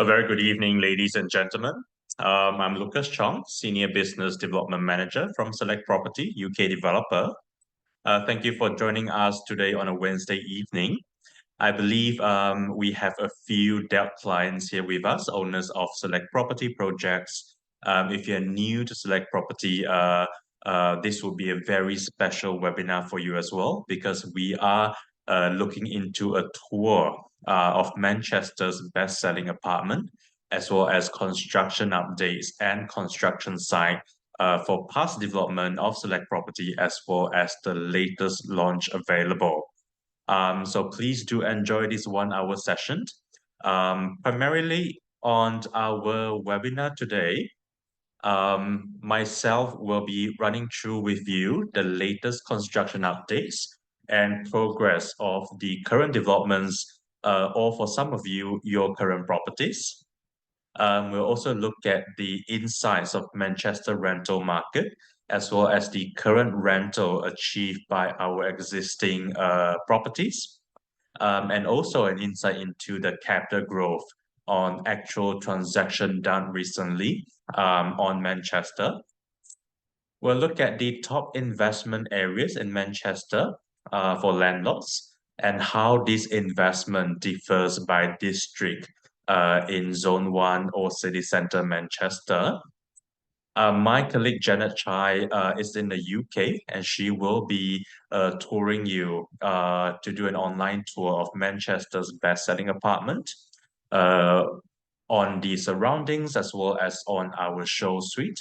A very good evening, ladies and gentlemen. I'm Lucas Chong, Senior Business Development Manager from Select Property, UK developer. Thank you for joining us today on a Wednesday evening. I believe we have a few debt clients here with us, owners of Select Property projects. If you're new to Select Property, this will be a very special webinar for you as well, because we are looking into a tour of Manchester's best-selling apartment, as well as construction updates and construction site for past development of Select Property, as well as the latest launch available. So please do enjoy this 1 hour session. Primarily on our webinar today, myself will be running through with you the latest construction updates and progress of the current developments, or for some of you, your current properties. We'll also look at the insights of Manchester rental market, as well as the current rental achieved by our existing properties, and also an insight into the capital growth on actual transaction done recently on Manchester. We'll look at the top investment areas in Manchester for landlords and how this investment differs by district in Zone 1 or City Centre Manchester. My colleague Janet Chai is in the UK, and she will be touring you to do an online tour of Manchester's best-selling apartment uh, on the surroundings as well as on our show suite.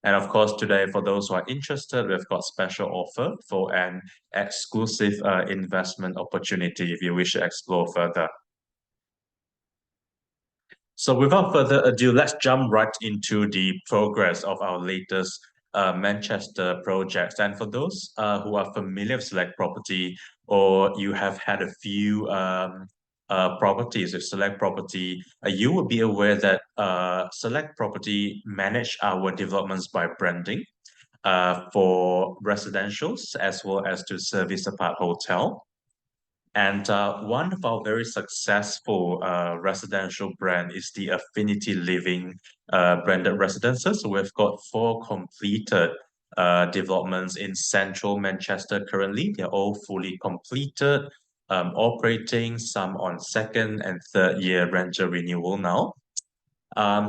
And of course, today, for those who are interested, we've got special offer for an exclusive investment opportunity if you wish to explore further. So without further ado, let's jump right into the progress of our latest Manchester projects. And for those who are familiar with Select Property, or you have had a few properties with Select Property, you will be aware that Select Property manage our developments by branding for residentials as well as to service apart hotel. And one of our very successful residential brand is the Affinity Living branded residences. So we've got 4 completed developments in central Manchester currently. They're all fully completed, operating, some on second and third year rental renewal now.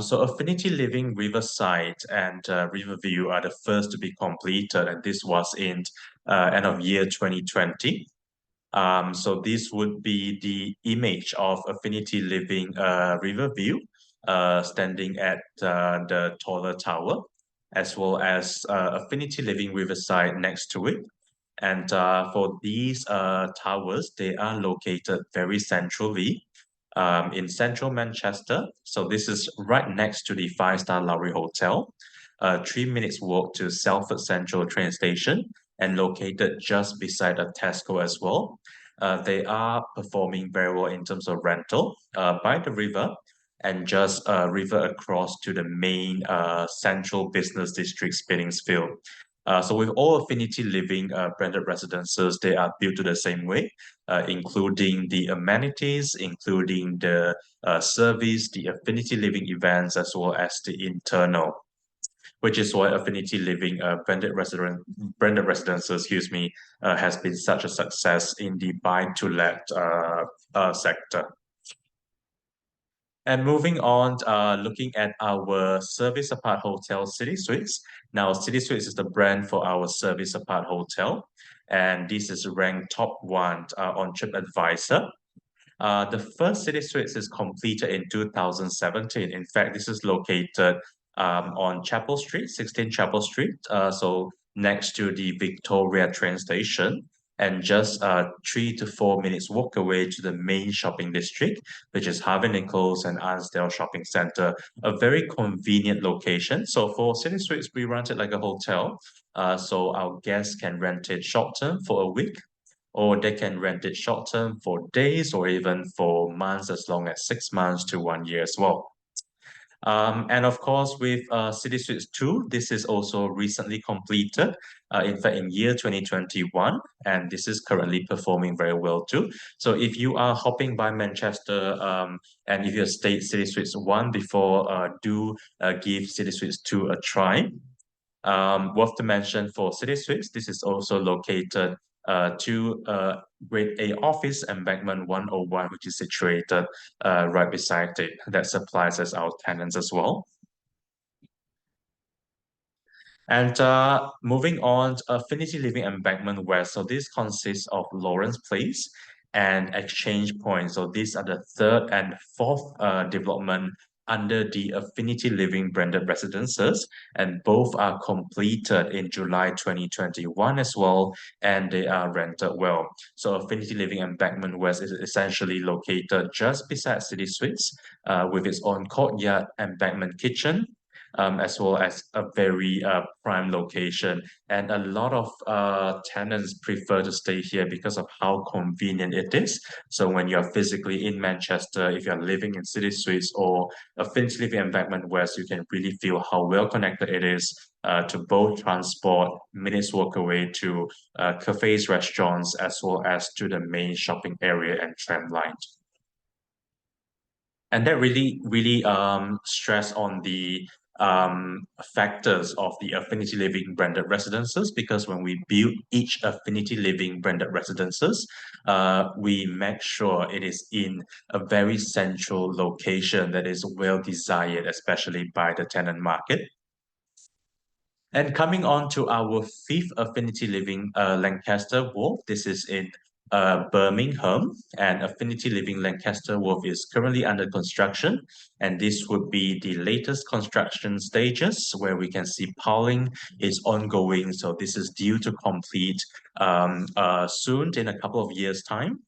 So Affinity Living Riverside and Riverview are the first to be completed, and this was in end of year 2020. So this would be the image of Affinity Living Riverview, standing at the taller tower, as well as Affinity Living Riverside next to it. And for these towers, they are located very centrally in central Manchester. So this is right next to the 5-star Lowry Hotel, 3 minutes walk to Salford Central train station, and located just beside a Tesco as well. They are performing very well in terms of rental by the river and just river across to the main central business district, Spillingsfield. So with all Affinity Living branded residences, they are built to the same way, including the amenities, including the service, the Affinity Living events, as well as the internal, which is why Affinity Living branded residences, has been such a success in the buy-to-let sector. And moving on, looking at our service apart hotel City Suites. Now, City Suites is the brand for our service apart hotel, and this is ranked top 1 on TripAdvisor. The first City Suites is completed in 2017. In fact, this is located on Chapel Street, 16 Chapel Street, so next to the Victoria train station, and just 3 to 4 minutes walk away to the main shopping district, which is Harvey Nichols and Arnsdale Shopping Centre, a very convenient location. So for City Suites, we run it like a hotel, so our guests can rent it short-term for a week, or they can rent it short-term for days or even for months, as long as 6 months to 1 year as well. And of course, with City Suites 2, this is also recently completed, in fact, in year 2021, and this is currently performing very well too. So if you are hopping by Manchester, and if you have stayed City Suites 1 before, do give City Suites 2 a try. Worth to mention for City Suites, this is also located to Grade A office embankment 101, which is situated right beside it. That supplies as our tenants as well. And moving on, Affinity Living Embankment West. So this consists of Lawrence Place and Exchange Point. So these are the third and fourth development under the Affinity Living branded residences, and both are completed in July 2021 as well, and they are rented well. So Affinity Living Embankment West is essentially located just beside City Suites, with its own courtyard, embankment kitchen, as well as a very prime location. And a lot of tenants prefer to stay here because of how convenient it is. So when you're physically in Manchester, if you're living in City Suites or a Finch Living Embankment West, you can really feel how well connected it is to both transport, minutes walk away to cafes, restaurants, as well as to the main shopping area and tram line. And that really stress on the factors of the Affinity Living branded residences, because when we build each Affinity Living branded residences, we make sure it is in a very central location that is well desired, especially by the tenant market. And coming on to our fifth Affinity Living, Lancaster Wharf. This is in Birmingham, and Affinity Living Lancaster Wharf is currently under construction. And this would be the latest construction stages where we can see piling is ongoing. So this is due to complete soon, in a couple of years' time.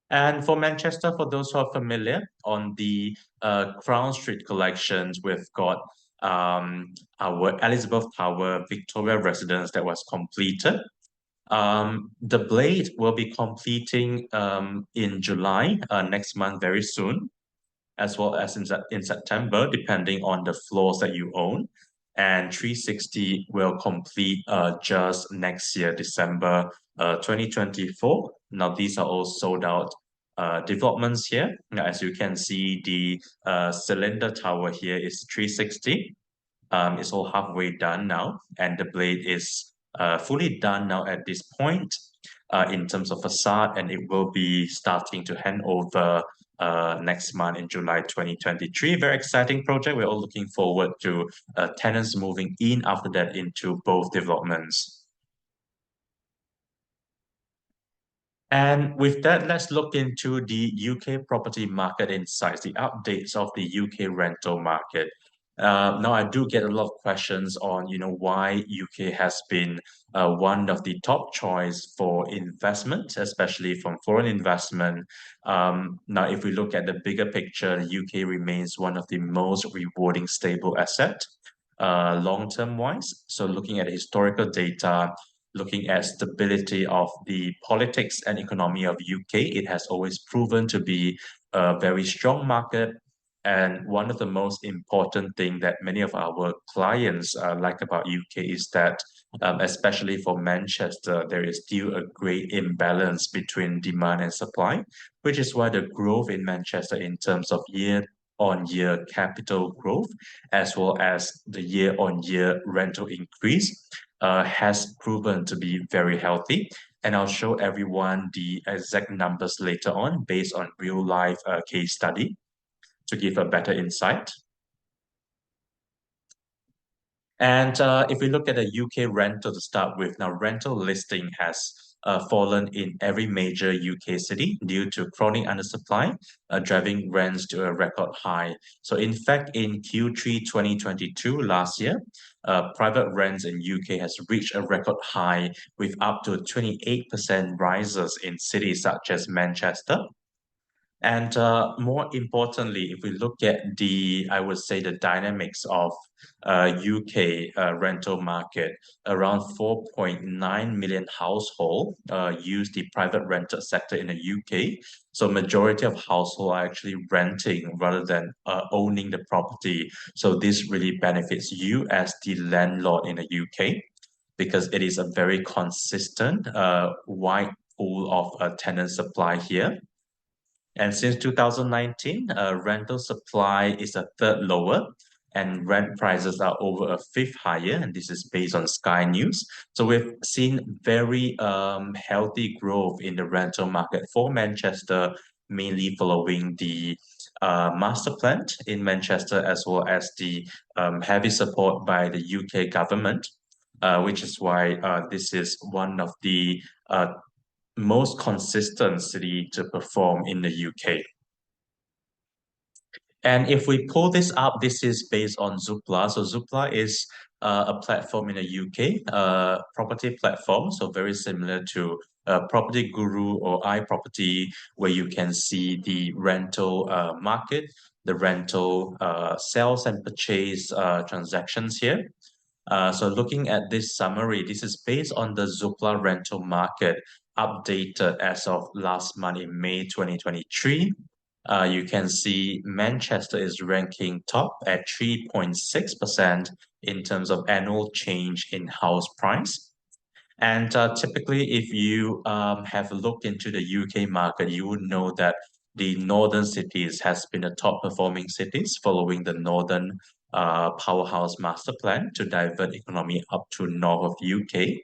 And for Manchester, for those who are familiar, on the Crown Street collections, we've got our Elizabeth Tower Victoria residence that was completed. The Blade will be completing in July, next month, very soon, as well as in September, depending on the floors that you own. And 360 will complete just next year, December 2024. Now, these are all sold out developments here. Now, as you can see, the cylinder tower here is 360. It's all halfway done now, and the blade is fully done now at this point in terms of facade, and it will be starting to hand over next month in July 2023. Very exciting project. We're all looking forward to tenants moving in after that into both developments. And with that, let's look into the UK property market insights, the updates of the UK rental market. Now, I do get a lot of questions on, why UK has been one of the top choice for investment, especially from foreign investment. Now, if we look at the bigger picture, the UK remains one of the most rewarding stable asset, long-term wise. So looking at historical data, looking at stability of the politics and economy of UK, it has always proven to be a very strong market. And one of the most important thing that many of our clients like about UK is that, especially for Manchester, there is still a great imbalance between demand and supply, which is why the growth in Manchester in terms of year-on-year capital growth, as well as the year-on-year rental increase, has proven to be very healthy. And I'll show everyone the exact numbers later on based on real life case study to give a better insight. And if we look at the UK rental to start with, now rental listing has fallen in every major UK city due to chronic undersupply, driving rents to a record high. So in fact, in Q3 2022 last year, private rents in UK has reached a record high with up to 28% rises in cities such as Manchester. And more importantly, if we look at I would say the dynamics of UK rental market, around 4.9 million households use the private rental sector in the UK. So majority of households are actually renting rather than owning the property. So this really benefits you as the landlord in the UK because it is a very consistent wide pool of tenant supply here. And since 2019, rental supply is a third lower and rent prices are over a fifth higher. And this is based on Sky News. So we've seen very healthy growth in the rental market for Manchester, mainly following the master plan in Manchester, as well as the heavy support by the UK government. Which is why this is one of the most consistent city to perform in the UK. And if we pull this up, this is based on Zoopla. So Zoopla is a platform in the UK, property platform. So very similar to Property Guru or iProperty, where you can see the rental market, the rental sales and purchase transactions here. So looking at this summary, this is based on the Zoopla rental market updated as of last month in May 2023. You can see Manchester is ranking top at 3.6% in terms of annual change in house price. And typically, if you have looked into the UK market, you would know that the northern cities has been the top performing cities following the northern powerhouse master plan to divert economy up to north of UK.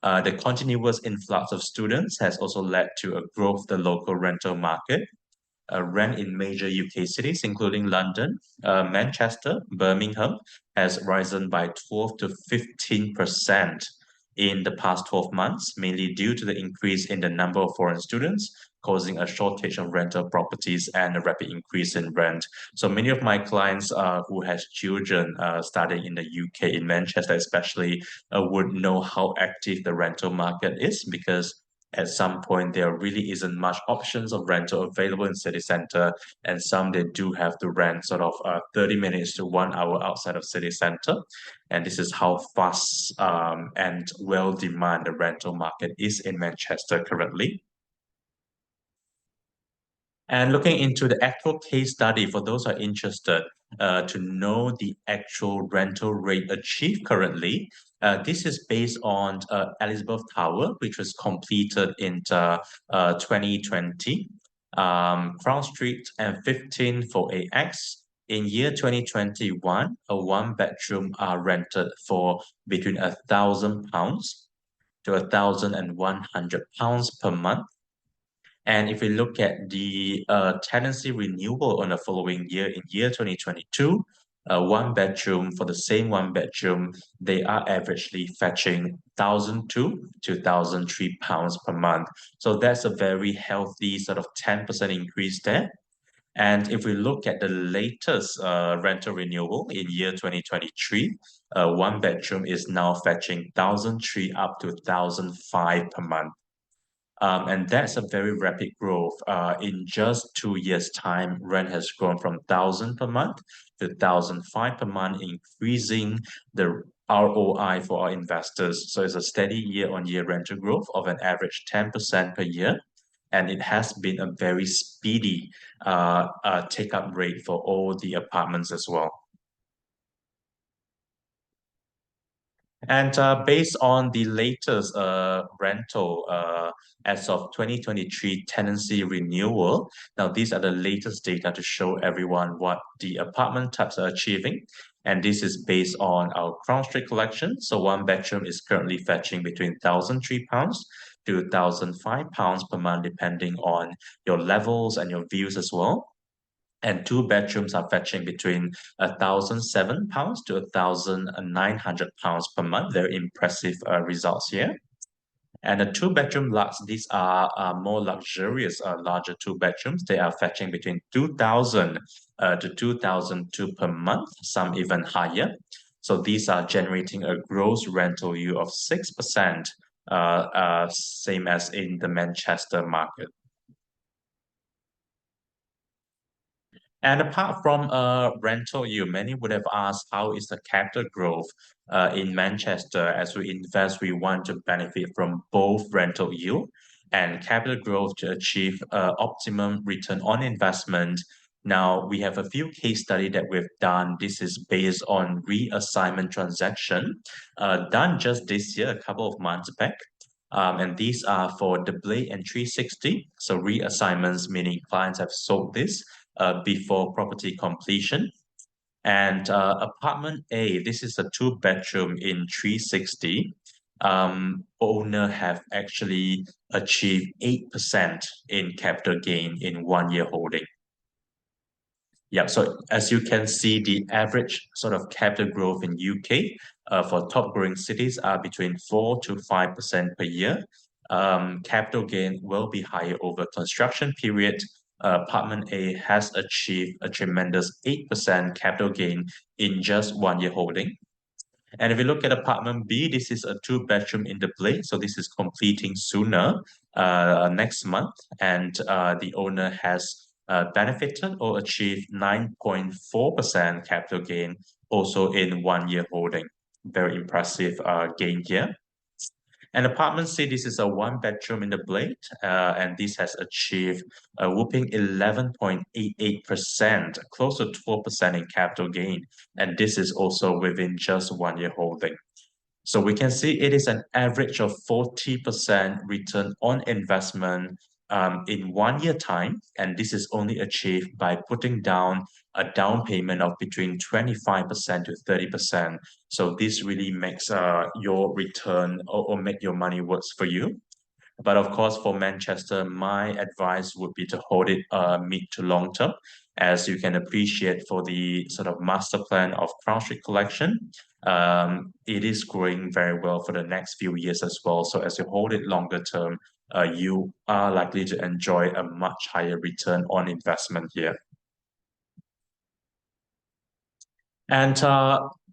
The continuous influx of students has also led to a growth of the local rental market. Rent in major UK cities, including London, Manchester, Birmingham, has risen by 12 to 15% in the past 12 months, mainly due to the increase in the number of foreign students, causing a shortage of rental properties and a rapid increase in rent. So many of my clients who has children studying in the UK, in Manchester especially, would know how active the rental market is because at some point there really isn't much options of rental available in city center, and some they do have to rent sort of 30 minutes to 1 hour outside of city center. And this is how fast and well demand the rental market is in Manchester currently. And looking into the actual case study, for those who are interested to know the actual rental rate achieved currently, this is based on Elizabeth Tower, which was completed in 2020. Crown Street and 15 for AX. In year 2021, a one bedroom are rented for between £1,000 to £1,100 per month. And if we look at the tenancy renewal on the following year, in year 2022, one bedroom for the same one bedroom, they are averagely fetching 1,002 to £1,003 per month. So that's a very healthy sort of 10% increase there. And if we look at the latest rental renewal in year 2023, one bedroom is now fetching 1,003 up to 1,005 per month. And that's a very rapid growth. In just 2 years' time, rent has grown from 1,000 per month to 1,005 per month, increasing the ROI for our investors. So it's a steady year-on-year rental growth of an average 10% per year. And it has been a very speedy take-up rate for all the apartments as well. And based on the latest rental as of 2023 tenancy renewal, now these are the latest data to show everyone what the apartment types are achieving. And this is based on our Crown Street collection. So one bedroom is currently fetching between £1,003 to £1,005 per month, depending on your levels and your views as well. And two bedrooms are fetching between £1,007 to £1,900 per month. Very impressive results here. And the two bedroom lots, these are more luxurious, larger two bedrooms. They are fetching between 2,000 to 2,002 per month, some even higher. So these are generating a gross rental yield of 6%, same as in the Manchester market. And apart from rental yield, many would have asked how is the capital growth in Manchester? As we invest, we want to benefit from both rental yield and capital growth to achieve optimum return on investment. Now, we have a few case study that we've done. This is based on reassignment transaction done just this year, a couple of months back. And these are for the Blade and 360. So reassignments, meaning clients have sold this before property completion. And apartment A, this is a two-bedroom in 360. Owner have actually achieved 8% in capital gain in 1 year holding. Yeah, so as you can see, the average sort of capital growth in UK for top growing cities are between 4 to 5% per year. Capital gain will be higher over construction period. Apartment A has achieved a tremendous 8% capital gain in just 1 year holding. And if you look at apartment B, this is a two-bedroom in the Blade, so this is completing sooner, next month, and the owner has benefited or achieved 9.4% capital gain also in 1 year holding. Very impressive gain here. And apartment C, this is a one-bedroom in the Blade, and this has achieved a whooping 11.88%, close to 12% in capital gain. And this is also within just 1 year holding. So we can see it is an average of 40% return on investment in 1 year time. And this is only achieved by putting down a down payment of between 25% to 30%. So this really makes your return or make your money works for you. But of course, for Manchester, my advice would be to hold it mid to long term, as you can appreciate for the sort of master plan of Crown Street Collection. It is growing very well for the next few years as well. So as you hold it longer term, you are likely to enjoy a much higher return on investment here. And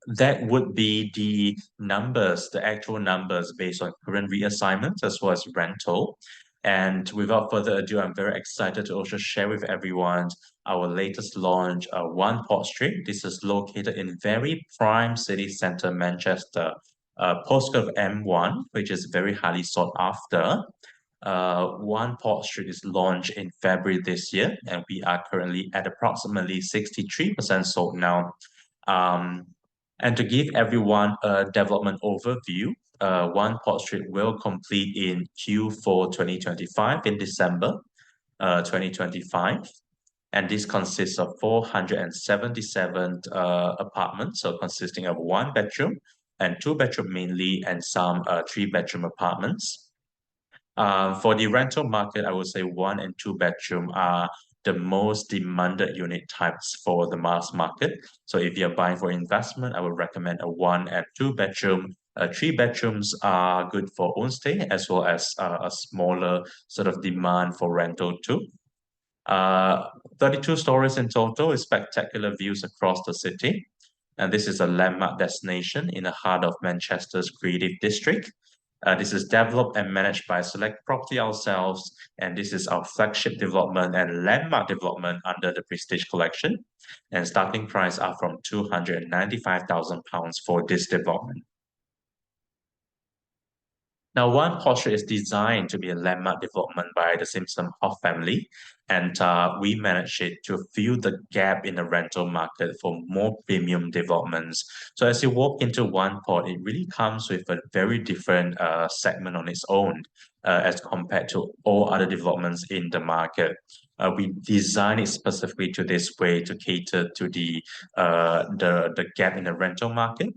that would be the numbers, the actual numbers based on current reassignments as well as rental. And without further ado, I'm very excited to also share with everyone our latest launch, One Port Street. This is located in very prime city center, Manchester, postcode of M1, which is very highly sought after. One Port Street is launched in February this year, and we are currently at approximately 63% sold now. Um, and to give everyone a development overview, One Port Street will complete in Q4 2025 in December 2025. And this consists of 477 apartments, so consisting of one bedroom and two bedroom mainly, and some three-bedroom apartments. For the rental market, I would say one and two bedroom are the most demanded unit types for the mass market. So if you're buying for investment, I would recommend a one and two bedroom. Three bedrooms are good for own stay as well as a smaller sort of demand for rental too. 32 stories in total with spectacular views across the city. And this is a landmark destination in the heart of Manchester's creative district. This is developed and managed by Select Property ourselves, and this is our flagship development and landmark development under the Prestige Collection. And starting price are from £295,000 for this development. Now, One Porsche is designed to be a landmark development by the Simpson Hoff family, and we managed it to fill the gap in the rental market for more premium developments. So as you walk into One Port, it really comes with a very different segment on its own as compared to all other developments in the market. We designed it specifically to this way to cater to the gap in the rental market.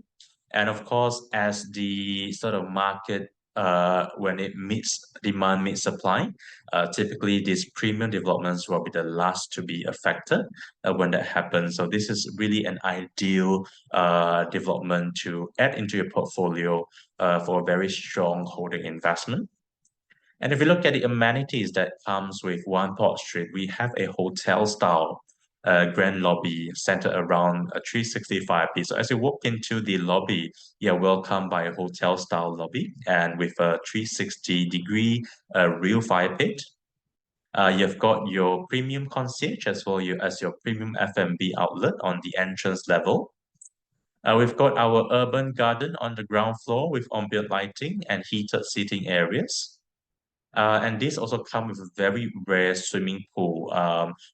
And of course, as the sort of market when it meets demand meets supply, typically these premium developments will be the last to be affected when that happens. So this is really an ideal development to add into your portfolio for a very strong holding investment. And if you look at the amenities that comes with One Port Street, we have a hotel style grand lobby centered around a 365 piece. So as you walk into the lobby, you're welcomed by a hotel style lobby and with a 360-degree real fire pit. You've got your premium concierge as well as your premium F&B outlet on the entrance level. We've got our urban garden on the ground floor with ambient lighting and heated seating areas. And this also comes with a very rare swimming pool,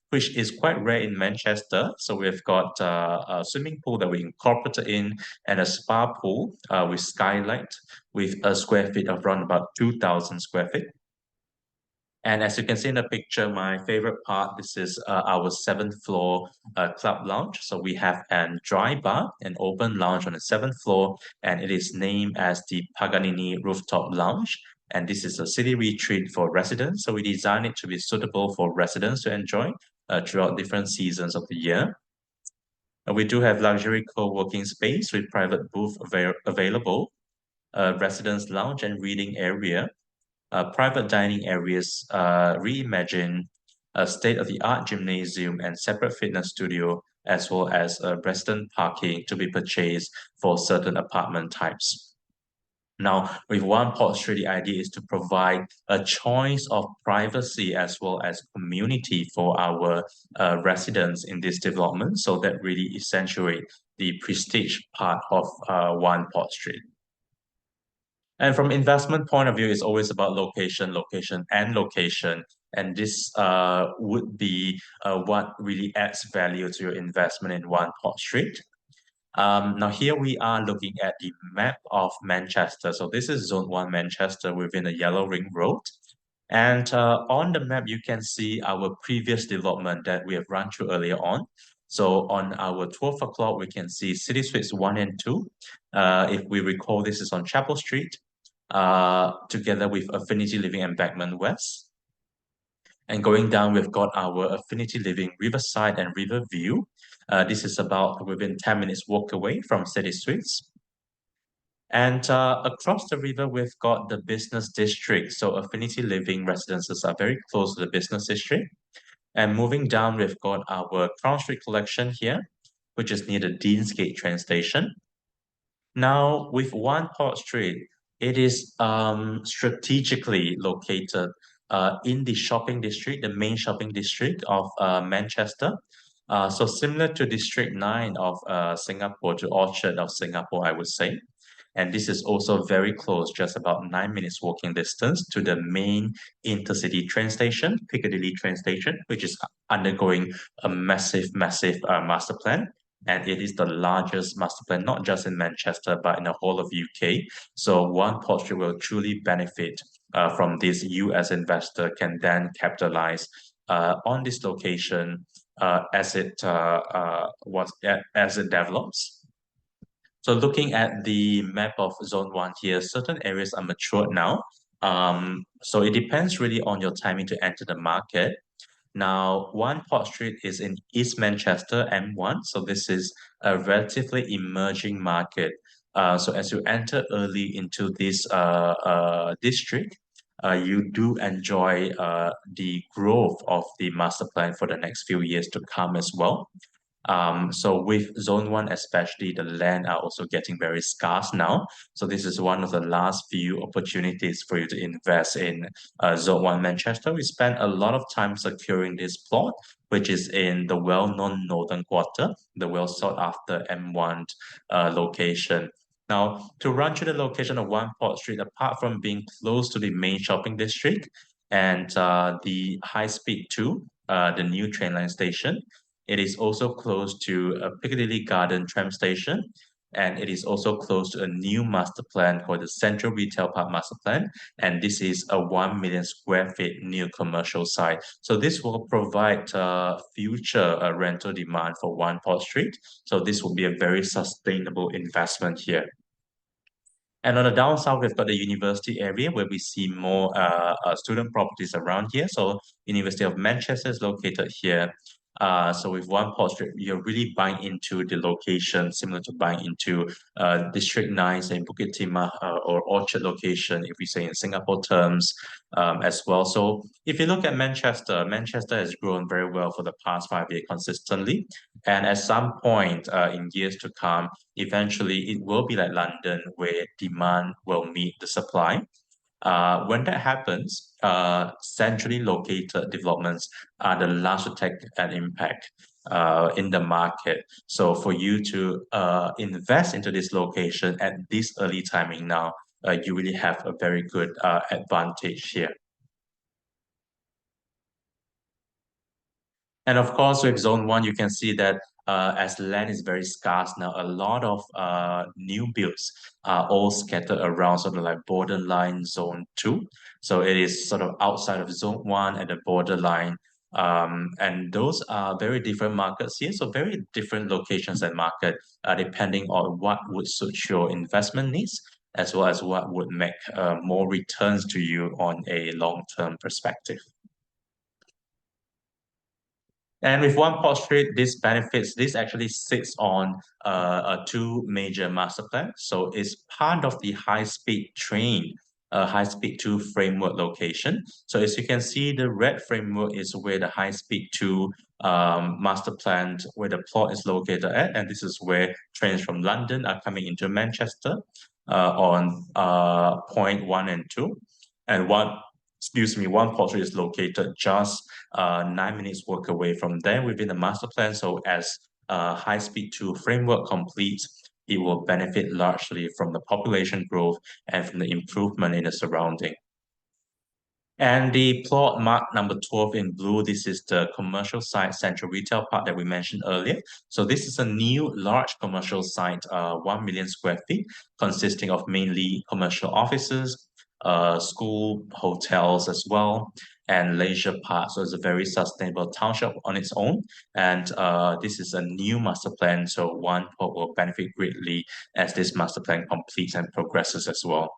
which is quite rare in Manchester. So we've got a swimming pool that we incorporated in and a spa pool with skylight with a square feet of around about 2,000 square feet. And as you can see in the picture, my favorite part, this is our seventh floor club lounge. So we have a dry bar, an open lounge on the seventh floor, and it is named as the Paganini Rooftop Lounge. And this is a city retreat for residents. So we designed it to be suitable for residents to enjoy throughout different seasons of the year. And we do have luxury co-working space with private booth available, residence lounge and reading area, private dining areas, reimagine a state-of-the-art gymnasium and separate fitness studio, as well as resident parking to be purchased for certain apartment types. Now, with One Port Street, the idea is to provide a choice of privacy as well as community for our residents in this development, so that really accentuate the prestige part of One Port Street. And from investment point of view, it's always about location, location, and location. And this would be what really adds value to your investment in One Port Street. Now here we are looking at the map of Manchester. So this is Zone 1 Manchester within the Yellow Ring Road. And on the map, you can see our previous development that we have run through earlier on. So on our 12 o'clock, we can see City Suites 1 and 2. If we recall, this is on Chapel Street, together with Affinity Living Embankment West. And going down, we've got our Affinity Living Riverside and Riverview. This is about within 10 minutes walk away from City Suites. And across the river, we've got the business district. So Affinity Living residences are very close to the business district. And moving down, we've got our Crown Street collection here, which is near the Deansgate train station. Now, with One Port Street, it is strategically located in the shopping district, the main shopping district of Manchester. So similar to District 9 of Singapore, to Orchard of Singapore, I would say. And this is also very close, just about 9 minutes walking distance to the main intercity train station, Piccadilly train station, which is undergoing a massive, massive master plan. And it is the largest master plan, not just in Manchester, but in the whole of UK. So One Port Street will truly benefit from this. You as investor can then capitalize on this location as it develops. So looking at the map of Zone 1 here, certain areas are matured now. So it depends really on your timing to enter the market. Now, One Port Street is in East Manchester, M1. So this is a relatively emerging market. So as you enter early into this district, you do enjoy the growth of the master plan for the next few years to come as well. So with Zone 1 especially, the land are also getting very scarce now. So this is one of the last few opportunities for you to invest in Zone 1 Manchester. We spent a lot of time securing this plot, which is in the well-known Northern Quarter, the well-sought-after M1 location. Now, to run through the location of One Port Street, apart from being close to the main shopping district and the High Speed 2, the new train line station, it is also close to a Piccadilly Garden tram station, and it is also close to a new master plan called the Central Retail Park Master Plan, and this is a 1 million square feet new commercial site. So this will provide future rental demand for One Port Street. So this will be a very sustainable investment here. And on the down south, we've got the university area where we see more student properties around here. So University of Manchester is located here. So with One Port Street, you're really buying into the location, similar to buying into District 9, say Bukit Timah or Orchard location, if we say in Singapore terms as well. So if you look at Manchester, Manchester has grown very well for the past 5 years consistently. And at some point in years to come, eventually it will be like London, where demand will meet the supply. When that happens, centrally located developments are the last to take an impact in the market. So for you to invest into this location at this early timing now, you really have a very good advantage here. And of course, with Zone 1, you can see that as land is very scarce now, a lot of new builds are all scattered around sort of like borderline Zone 2. So it is sort of outside of Zone 1 at the borderline. And those are very different markets here. So very different locations and market, depending on what would suit your investment needs, as well as what would make more returns to you on a long-term perspective. And with One Port Street, this actually sits on two major master plans. So it's part of the high-speed train, high-speed 2 framework location. So as you can see, the red framework is where the high-speed 2 master plan, where the plot is located at. And this is where trains from London are coming into Manchester on point 1 and 2. And One Port Street is located just 9 minutes walk away from there within the master plan. So as high speed 2 framework completes, it will benefit largely from the population growth and from the improvement in the surrounding. And the plot marked number 12 in blue, this is the commercial site Central Retail Park that we mentioned earlier. So this is a new large commercial site, 1 million square feet, consisting of mainly commercial offices, school, hotels as well, and leisure park. So it's a very sustainable township on its own. And this is a new master plan, so One Port will benefit greatly as this master plan completes and progresses as well.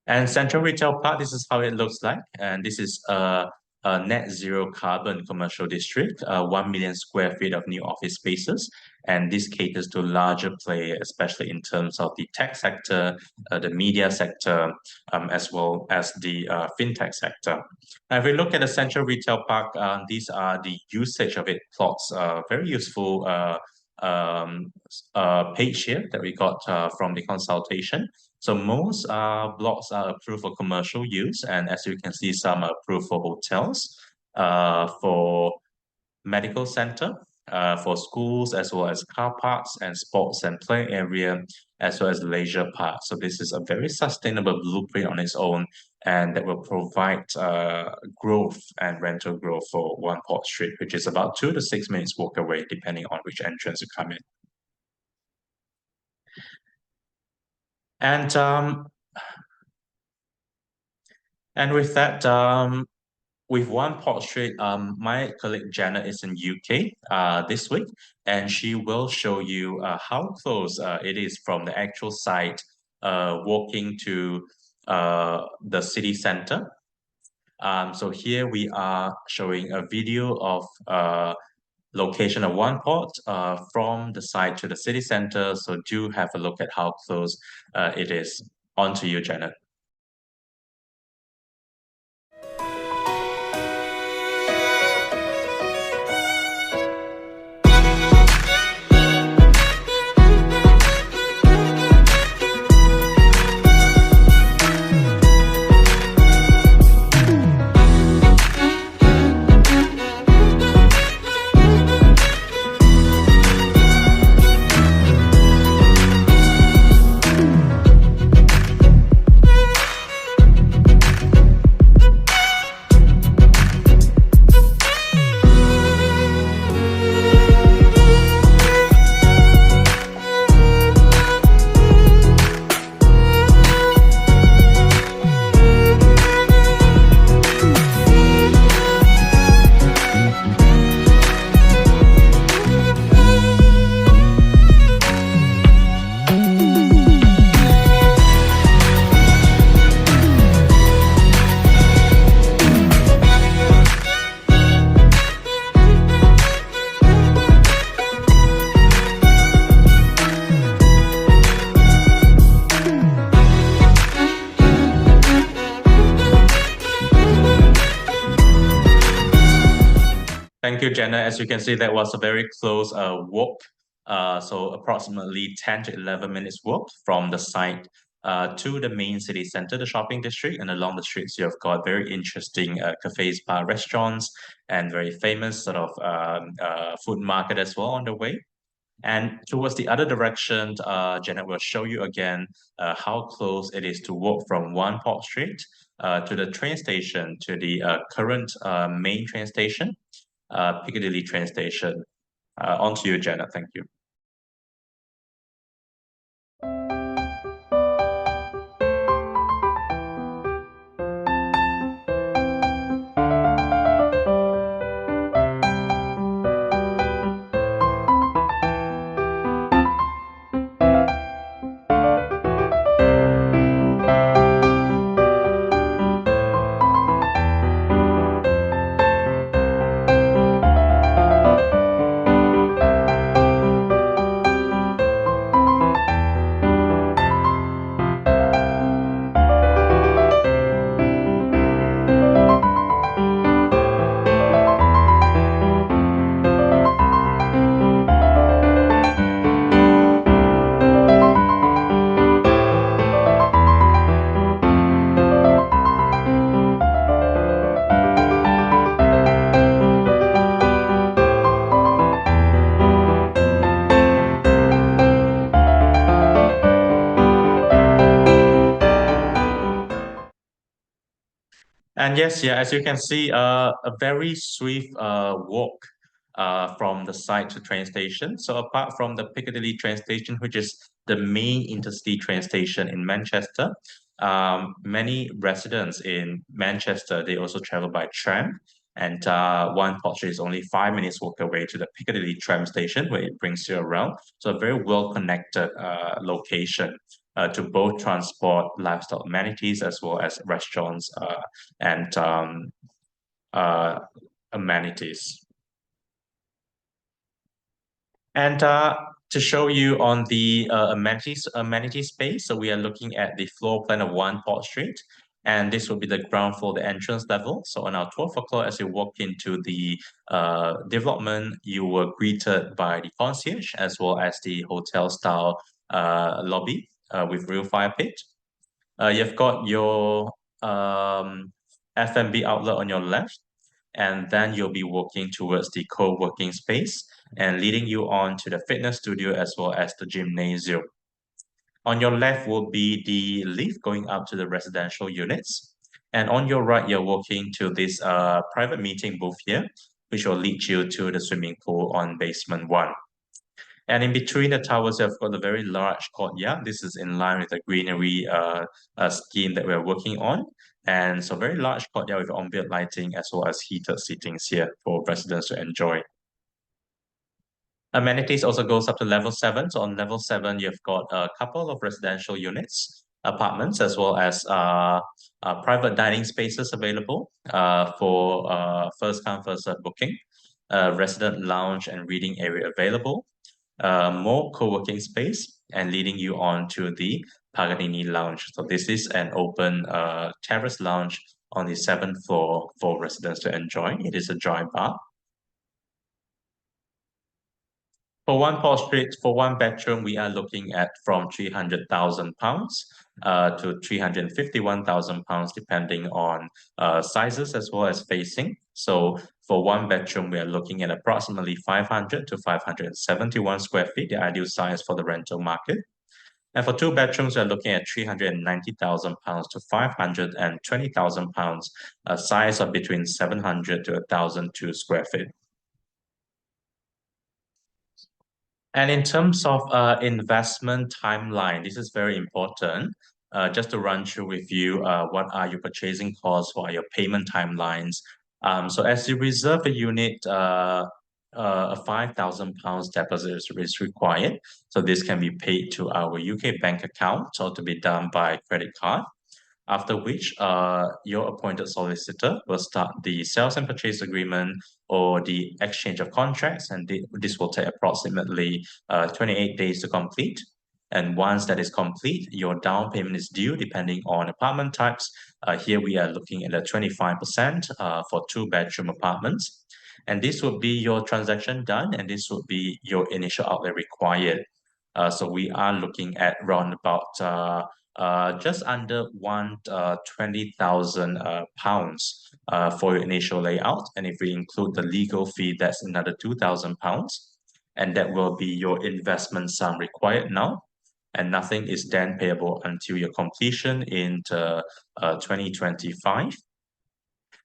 And Central Retail Park, this is how it looks like. And this is a net zero carbon commercial district, 1 million square feet of new office spaces. And this caters to larger players, especially in terms of the tech sector, the media sector, as well as the fintech sector. Now, if we look at the Central Retail Park, these are the usage of it plots, very useful page here that we got from the consultation. So most blocks are approved for commercial use, and as you can see, some are approved for hotels, for medical center, for schools, as well as car parks and sports and play area, as well as leisure parks. So this is a very sustainable blueprint on its own, and that will provide growth and rental growth for One Port Street, which is about 2 to 6 minutes walk away, depending on which entrance you come in. And with that, with One Port Street, my colleague Janet is in UK this week, and she will show you how close it is from the actual site, walking to the city center. So here we are showing a video of location of One Port from the site to the city center. So do have a look at how close it is. On to you, Janet. Thank you, Jenna. As you can see, that was a very close walk. So approximately 10 to 11 minutes walk from the site to the main city center, the shopping district, and along the streets you have got very interesting cafes, bar, restaurants, and very famous sort of food market as well on the way. And towards the other direction, Janet will show you again how close it is to walk from One Port Street to the train station, to the current main train station, Piccadilly train station. On to you, Janet. Thank you. And yes, yeah, as you can see, a very swift walk from the site to train station. So apart from the Piccadilly train station, which is the main intercity train station in Manchester, many residents in Manchester, they also travel by tram. And One Port Street is only 5 minutes walk away to the Piccadilly tram station, where it brings you around. So a very well-connected location to both transport, lifestyle amenities, as well as restaurants and uh, amenities. And to show you on the amenity space, so we are looking at the floor plan of One Port Street, and this will be the ground floor, the entrance level. So on our 12th floor, as you walk into the development, you were greeted by the concierge as well as the hotel style lobby with real fire pit. You've got your F&B outlet on your left, and then you'll be walking towards the co-working space and leading you on to the fitness studio as well as the gymnasium. On your left will be the lift going up to the residential units. And on your right, you're walking to this private meeting booth here, which will lead you to the swimming pool on basement one. And in between the towers, you've got a very large courtyard. This is in line with the greenery scheme that we're working on. And so very large courtyard with ambient lighting as well as heated seatings here for residents to enjoy. Amenities also goes up to level 7. So on level 7, you've got a couple of residential units, apartments, as well as private dining spaces available for first come, first served booking. Resident lounge and reading area available. More co-working space and leading you on to the Paganini Lounge. So this is an open terrace lounge on the 7th floor for residents to enjoy. It is a dry bar. For One Port Street, for one bedroom, we are looking at from £300,000 to £351,000, depending on sizes as well as facing. So for one bedroom, we are looking at approximately 500 to 571 square feet, the ideal size for the rental market. And for two bedrooms, we're looking at £390,000 to £520,000, a size of between 700 to 1,002 square feet. And in terms of investment timeline, this is very important. Just to run through with you, what are your purchasing costs, what are your payment timelines? So as you reserve a unit, a £5,000 deposit is required. So this can be paid to our UK bank account or to be done by credit card. After which, your appointed solicitor will start the sales and purchase agreement or the exchange of contracts, and this will take approximately 28 days to complete. And once that is complete, your down payment is due depending on apartment types. Here we are looking at a 25% for two-bedroom apartments. And this would be your transaction done, and this would be your initial outlay required. So we are looking at around about just under £20,000 for your initial layout. And if we include the legal fee, that's another £2,000. And that will be your investment sum required now. And nothing is then payable until your completion in 2025.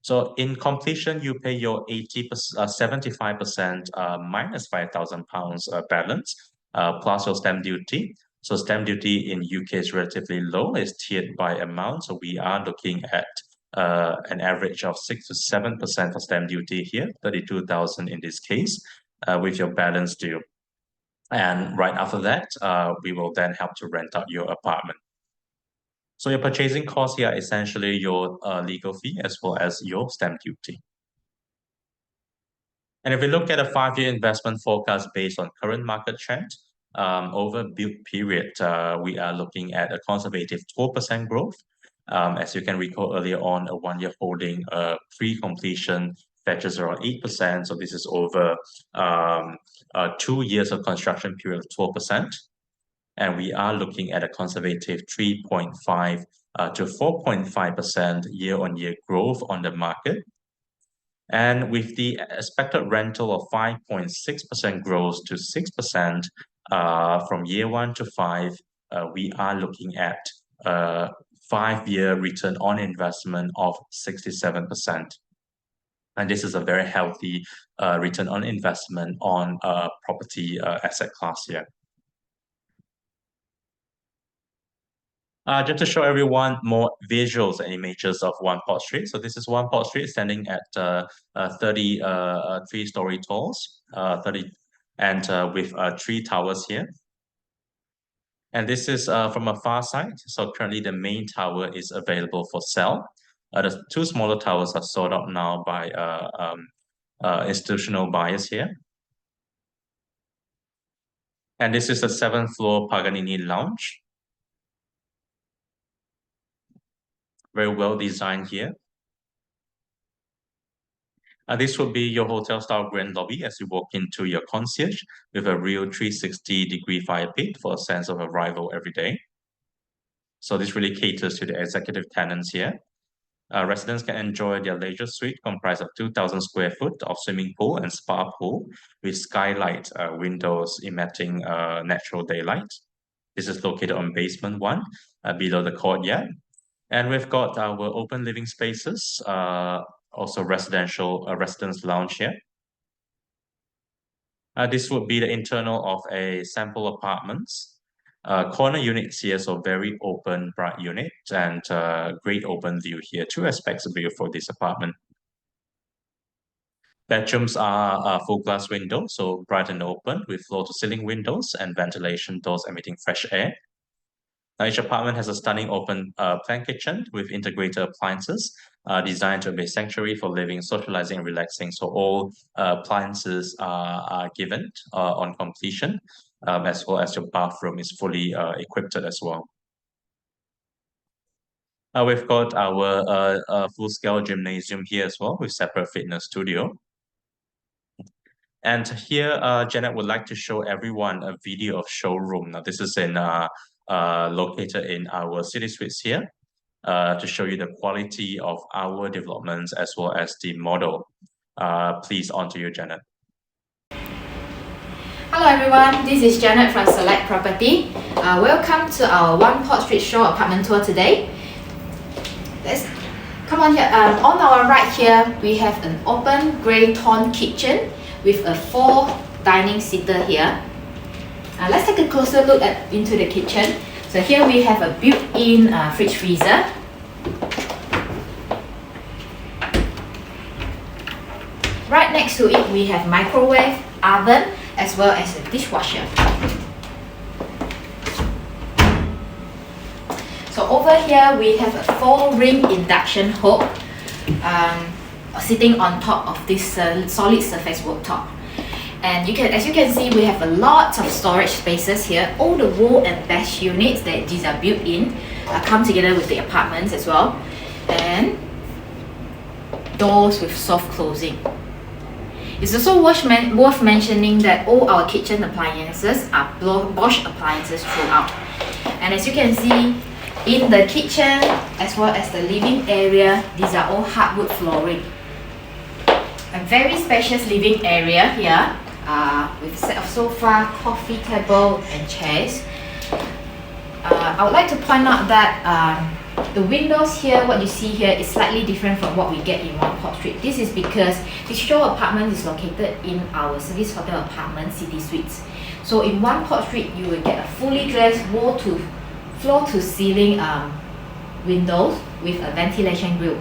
So in completion, you pay your 80%, 75% minus £5,000 balance plus your stamp duty. So stamp duty in UK is relatively low, it's tiered by amount. So we are looking at an average of 6 to 7% for stamp duty here, 32,000 in this case, with your balance due. And right after that, we will then help to rent out your apartment. So your purchasing costs here are essentially your legal fee as well as your stamp duty. And if we look at a 5-year investment forecast based on current market trend, over build period, we are looking at a conservative 12% growth. As you can recall earlier on, a 1-year holding pre-completion fetches around 8%. So this is over 2 years of construction period of 12%. And we are looking at a conservative 3.5 to 4.5% year-on-year growth on the market. And with the expected rental of 5.6% growth to 6% from year 1 to 5, we are looking at a 5-year return on investment of 67%. And this is a very healthy return on investment on property asset class here. Just to show everyone more visuals and images of One Port Street. So this is One Port Street standing at 33-story talls, 30, and with 3 towers here. And this is from a far side. So currently the main tower is available for sale. The 2 smaller towers are sold out now by institutional buyers here. And this is the 7th floor Paganini Lounge. Very well designed here. This will be your hotel-style grand lobby as you walk into your concierge with a real 360-degree fire pit for a sense of arrival every day. So this really caters to the executive tenants here. Residents can enjoy their leisure suite comprised of 2,000 square foot of swimming pool and spa pool with skylight windows emitting natural daylight. This is located on basement 1 below the courtyard. And we've got our open living spaces, also residence lounge here. This would be the internal of a sample apartments. Corner units here, so very open, bright unit, and great open view here. 2 aspects of view for this apartment. Bedrooms are full glass windows, so bright and open with floor-to-ceiling windows and ventilation doors emitting fresh air. Each apartment has a stunning open plan kitchen with integrated appliances designed to be a sanctuary for living, socializing, and relaxing. So all appliances are given on completion, as well as your bathroom is fully equipped as well. We've got our full-scale gymnasium here as well with separate fitness studio. And here, Janet would like to show everyone a video of showroom. Now, this is located in our city suites here to show you the quality of our developments as well as the model. Please, on to you, Janet. Hello everyone, this is Janet from Select Property. Welcome to our One Port Street Show apartment tour today. Let's come on here. On our right here, we have an open grey tone kitchen with a 4 dining seater here. Let's take a closer look into the kitchen. So here we have a built-in fridge freezer. Right next to it, we have microwave, oven, as well as a dishwasher. So over here, we have a 4-ring induction hob sitting on top of this solid surface worktop. And as you can see, we have a lot of storage spaces here. All the wall and bench units these are built in come together with the apartments as well, and doors with soft closing. It's also worth mentioning that all our kitchen appliances are Bosch appliances throughout. And as you can see, In the kitchen, as well as the living area, these are all hardwood flooring. A very spacious living area here, with a set of sofa, coffee table and chairs. I would like to point out that the windows here, what you see here, is slightly different from what we get in One Port Street. This is because this show apartment is located in our service hotel apartment, City Suites. So in One Port Street, you will get a fully glazed floor to ceiling windows with a ventilation grill.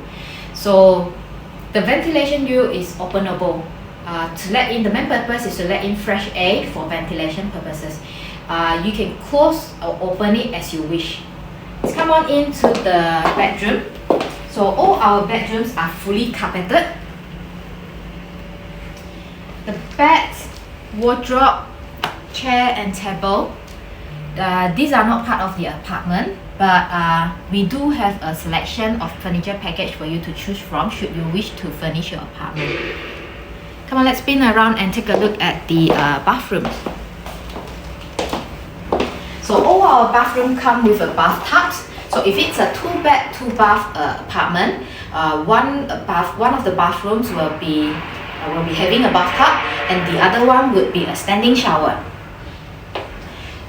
So the ventilation grill is openable. To let in, the main purpose is to let in fresh air for ventilation purposes. You can close or open it as you wish. Let's come on into the bedroom. So all our bedrooms are fully carpeted. The bed, wardrobe, chair and table, these are not part of the apartment, but we do have a selection of furniture package for you to choose from should you wish to furnish your apartment. Come on, let's spin around and take a look at the bathroom. So all our bathroom come with a bathtub. So if it's a 2-bed, 2-bath apartment, one of the bathrooms will be having a bathtub, and the other one would be a standing shower.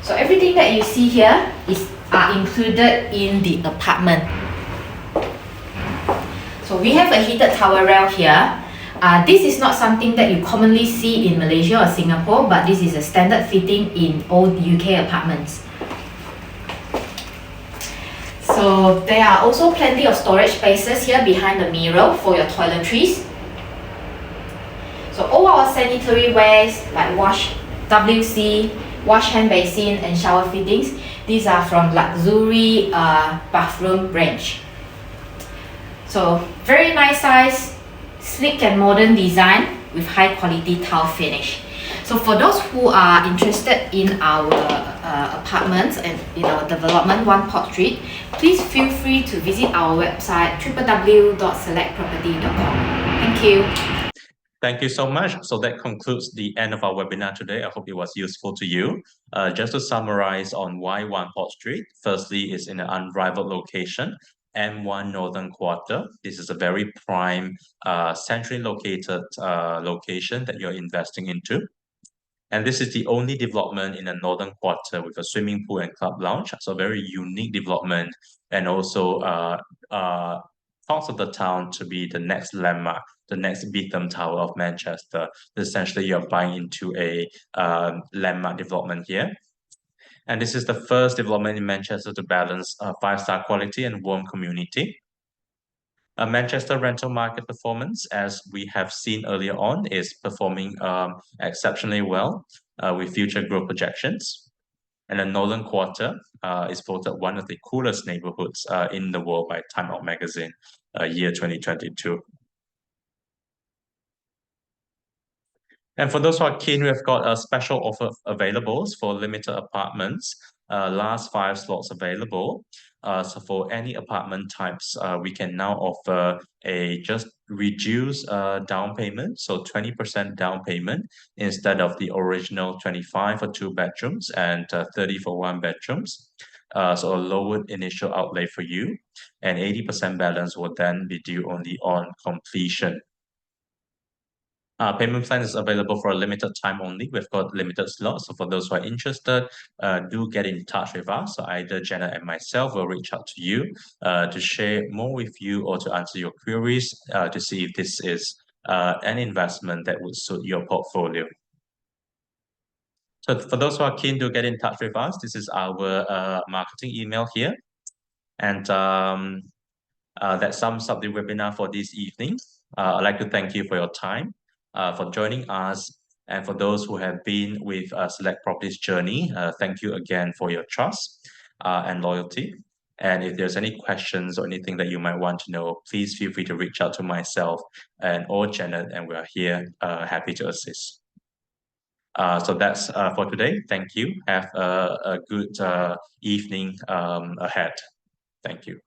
So everything that you see here are included in the apartment. So we have a heated towel rail here. This is not something that you commonly see in Malaysia or Singapore, but this is a standard fitting in all UK apartments. So there are also plenty of storage spaces here behind the mirror for your toiletries. So all our sanitary wares like WC, wash hand basin and shower fittings, these are from luxury bathroom range. So very nice size, sleek and modern design with high quality tile finish. So for those who are interested in our apartments and in our development One Port Street, please feel free to visit our website www.selectproperty.com. Thank you. Thank you so much. So that concludes the end of our webinar today. I hope it was useful to you. Just to summarize on why One Port Street. Firstly, it's in an unrivaled location, M1 Northern Quarter. This is a very prime, centrally located location that you're investing into. And this is the only development in the Northern Quarter with a swimming pool and club lounge. So very unique development, and also talks of the town to be the next landmark, the next Beetham Tower of Manchester. Essentially, you're buying into a landmark development here. And this is the first development in Manchester to balance 5-star quality and warm community. Manchester rental market performance, as we have seen earlier on, is performing exceptionally well with future growth projections. And the Northern Quarter is voted one of the coolest neighborhoods in the world by Time Out magazine, year 2022. And for those who are keen, we've got a special offer available for limited apartments. Last 5 slots available. So for any apartment types, we can now offer a just reduced down payment, so 20% down payment instead of the original 25 for 2 bedrooms and 30 for 1 bedrooms. So a lowered initial outlay for you, and 80% balance will then be due only on completion. Payment plan is available for a limited time only. We've got limited slots. So for those who are interested, do get in touch with us. So either Jenna and myself will reach out to you to share more with you or to answer your queries to see if this is an investment that would suit your portfolio. So for those who are keen to get in touch with us, this is our marketing email here. And that sums up the webinar for this evening. I'd like to thank you for your time, for joining us, and for those who have been with Select Properties journey, thank you again for your trust and loyalty. And if there's any questions or anything that you might want to know, please feel free to reach out to myself or Janet, and we're here happy to assist. So that's for today. Thank you. Have a good evening ahead. Thank you.